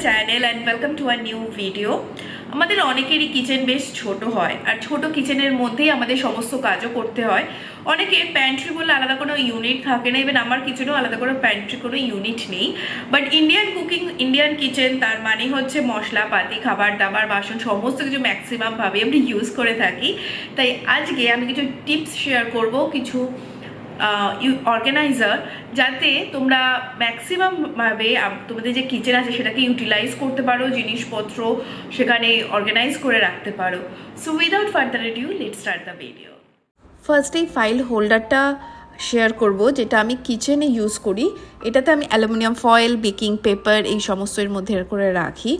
channel and welcome to a new video. আমাদের অনেকেরই kitchen বেশ ছোট হয় আর ছোট কিচেনের মধ্যেই আমাদের সমস্ত কাজও করতে হয়। অনেকে প্যান্ট্রি বলে আলাদা কোনো ইউনিট থাকে না, ইভেন আমার কিচেনেও আলাদা করে প্যান্ট্রি কোনো ইউনিট নেই। But Indian cooking, Indian kitchen তার মানে হচ্ছে মশলাপাতি, খাবার দাবার, বাসন সমস্ত কিছু ম্যাক্সিমামভাবে আমরা ইউজ করে থাকি। তাই আজকে আমি কিছু টিপস শেয়ার করব, কিছু অর্গানাইজার, যাতে তোমরা ম্যাক্সিমামভাবে তোমাদের যে কিচেন আছে সেটাকে ইউটিলাইজ করতে পারো, জিনিসপত্র সেখানে অর্গানাইজ করে রাখতে পারো। So without further edu let's start the video. First এই ফাইল হোল্ডারটা শেয়ার করব, যেটা আমি কিচেনে ইউজ করি। এটাতে আমি অ্যালুমিনিয়াম ফয়েল, বেকিং পেপার এই সমস্ত এর মধ্যে করে রাখি।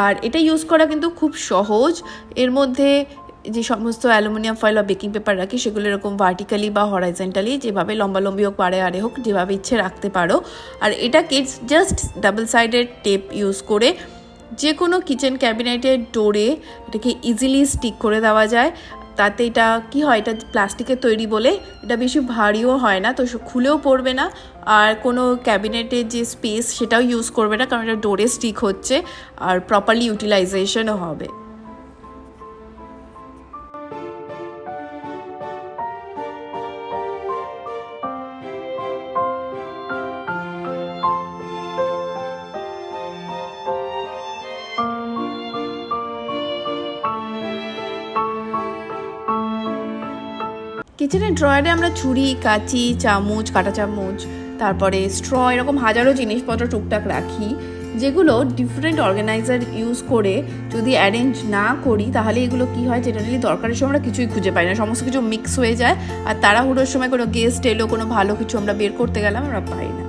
আর এটা ইউজ করা কিন্তু খুব সহজ। এর মধ্যে যে সমস্ত অ্যালুমিনিয়াম ফয়েল বা বেকিং পেপার রাখি সেগুলো এরকম ভার্টিক্যালি বা হরাইজেন্টালি, যেভাবে লম্বালম্বি হোক পাড়ে আড়ে হোক, যেভাবে ইচ্ছে রাখতে পারো। আর এটাকে just double sided tape use করে যে কোনো কিচেন ক্যাবিনেটের ডোরে এটাকে ইজিলি স্টিক করে দেওয়া যায়। তাতে এটা কি হয়, এটা প্লাস্টিকের তৈরি বলে এটা বেশি ভারীও হয় না, তো খুলেও পড়বে না। আর কোনো ক্যাবিনেটের যে স্পেস সেটাও ইউজ করবে না, কারণ এটা ডোরে স্টিক হচ্ছে আর প্রপারলি ইউটিলাইজেশনও হবে। কিচেনের ড্রয়ারে আমরা ছুরি, কাঁচি, চামচ, কাঁটা চামচ, তারপরে স্ট্র, এরকম হাজারো জিনিসপত্র টুকটাক রাখি, যেগুলো ডিফারেন্ট অর্গানাইজার ইউজ করে যদি অ্যারেঞ্জ না করি তাহলে এগুলো কি হয়, জেনারেলি দরকারের সময় আমরা কিছুই খুঁজে পাই না, সমস্ত কিছু মিক্স হয়ে যায়। আর তাড়াহুড়োর সময় কোনো গেস্ট এলো, কোনো ভালো কিছু আমরা বের করতে গেলাম, আমরা পাই না।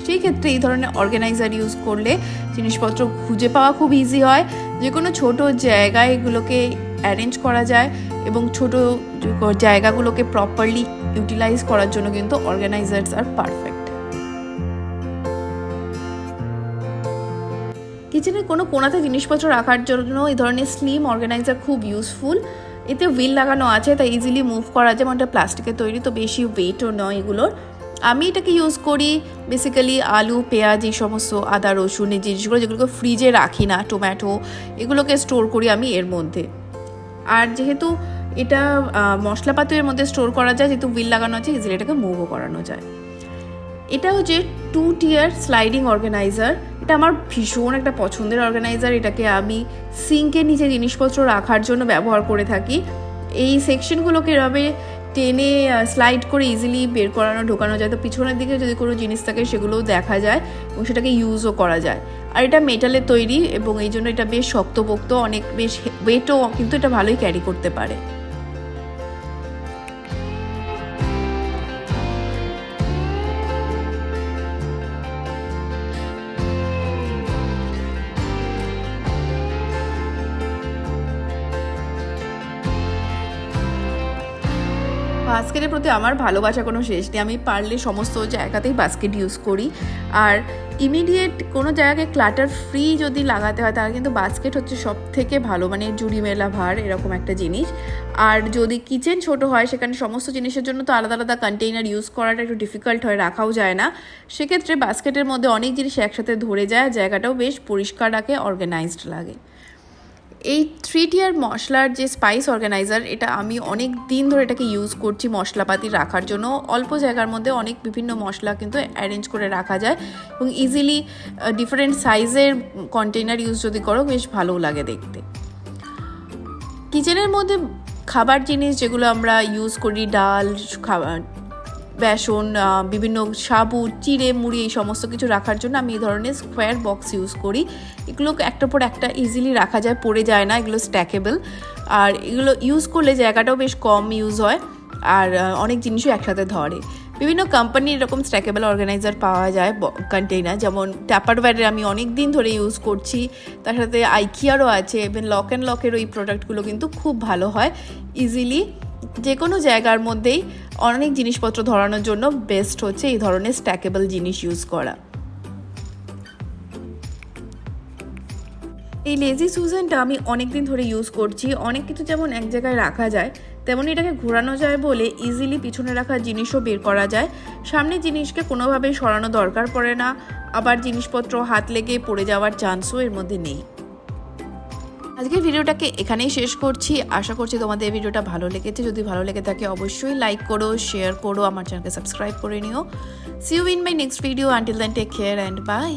সেই ক্ষেত্রে এই ধরনের অর্গানাইজার ইউজ করলে জিনিসপত্র খুঁজে পাওয়া খুব ইজি হয়। যে কোনো ছোটো জায়গায় এগুলোকে অ্যারেঞ্জ করা যায় এবং ছোট জায়গাগুলোকে প্রপারলি ইউটিলাইজ করার জন্য কিন্তু অর্গানাইজার্স আর পারফেক্ট। কিচেনের কোনো কোণাতে জিনিসপত্র রাখার জন্য এই ধরনের স্লিম অর্গানাইজার খুব ইউজফুল। এতে হুইল লাগানো আছে, তাই ইজিলি মুভ করা যায়। এটা প্লাস্টিকের তৈরি, তো বেশি ওয়েটও নয় এগুলোর। আমি এটাকে ইউজ করি বেসিক্যালি আলু, পেঁয়াজ, এই সমস্ত আদা রসুন এই জিনিসগুলো, যেগুলোকে ফ্রিজে রাখি না, টমেটো, এগুলোকে স্টোর করি আমি এর মধ্যে। আর যেহেতু এটা মশলাপাতি এর মধ্যে স্টোর করা যায়, যেহেতু হুইল লাগানো আছে, ইজিলি এটাকে মুভও করানো যায়। এটা হচ্ছে 2 টিয়ার স্লাইডিং অর্গানাইজার। এটা আমার ভীষণ একটা পছন্দের অর্গানাইজার। এটাকে আমি সিঙ্কের নিচে জিনিসপত্র রাখার জন্য ব্যবহার করে থাকি। এই সেকশনগুলোকে এভাবে টেনে স্লাইড করে ইজিলি বের করানো, ঢোকানো যায়। তো পিছনের দিকে যদি কোনো জিনিস থাকে সেগুলোও দেখা যায় এবং সেটাকে ইউজও করা যায়। আর এটা মেটালের তৈরি এবং এই জন্য এটা বেশ শক্তপোক্ত, অনেক বেশ ওয়েটও কিন্তু এটা ভালোই ক্যারি করতে পারে। বাস্কেটের প্রতি আমার ভালোবাসা কোনো শেষ নেই। আমি পারলে সমস্ত জায়গাতেই বাস্কেট ইউজ করি। আর ইমিডিয়েট কোনো জায়গায় ক্লাটার ফ্রি যদি লাগাতে হয় তাহলে কিন্তু বাস্কেট হচ্ছে সব থেকে ভালো, মানে জুড়ি মেলা ভার এরকম একটা জিনিস। আর যদি কিচেন ছোট হয়, সেখানে সমস্ত জিনিসের জন্য তো আলাদা আলাদা কন্টেইনার ইউজ করাটা একটু ডিফিকাল্ট হয়, রাখাও যায় না। সেক্ষেত্রে বাস্কেটের মধ্যে অনেক জিনিস একসাথে ধরে যায়, জায়গাটাও বেশ পরিষ্কার রাখে, অর্গানাইজড লাগে। এই 3 টিয়ার মশলার যে স্পাইস অর্গানাইজার, এটা আমি অনেক দিন ধরে এটাকে ইউজ করছি মশলাপাতি রাখার জন্য। অল্প জায়গার মধ্যে অনেক বিভিন্ন মশলা কিন্তু অ্যারেঞ্জ করে রাখা যায় এবং ইজিলি ডিফারেন্ট সাইজের কন্টেইনার ইউজ যদি করো বেশ ভালো লাগে দেখতে। কিচেনের মধ্যে খাবার জিনিস যেগুলো আমরা ইউজ করি, ডাল, খাবার, বেসন, বিভিন্ন সাবু, চিড়ে, মুড়ি, এই সমস্ত কিছু রাখার জন্য আমি এই ধরনের স্কোয়ার বক্স ইউজ করি। এগুলো একটার পর একটা ইজিলি রাখা যায়, পড়ে যায় না, এগুলো স্ট্যাকেবল। আর এগুলো ইউজ করলে জায়গাটাও বেশ কম ইউজ হয় আর অনেক জিনিসও একসাথে ধরে। বিভিন্ন কোম্পানির এরকম স্ট্যাকেবল অর্গানাইজার পাওয়া যায় কন্টেইনার, যেমন ট্যাপারওয়্যারের আমি অনেক দিন ধরে ইউজ করছি। তার সাথে আইকিয়ারও আছে, ইভেন লক অ্যান্ড লকেরও এই প্রোডাক্টগুলো কিন্তু খুব ভালো হয়। ইজিলি যে কোনো জায়গার মধ্যেই অনেক জিনিসপত্র ধরানোর জন্য বেস্ট হচ্ছে এই ধরনের স্ট্যাকেবল জিনিস ইউজ করা। এই লেজি সুজেনটা আমি অনেক দিন ধরে ইউজ করছি। অনেক কিছু যেমন এক জায়গায় রাখা যায়, তেমনি এটাকে ঘোরানো যায় বলে ইজিলি পিছনে রাখা জিনিসও বের করা যায়। সামনের জিনিসকে কোনোভাবেই সরানো দরকার পড়ে না, আবার জিনিসপত্র হাত লেগে পড়ে যাওয়ার চান্সও এর মধ্যে নেই। আজকের ভিডিওটাকে এখানেই শেষ করছি। আশা করছি তোমাদের এই ভিডিওটা ভালো লেগেছে। যদি ভালো লেগে থাকে অবশ্যই লাইক করো, শেয়ার করো, আমার চ্যানেলকে সাবস্ক্রাইব করে নিও। See you in my next video. Until then take care and by.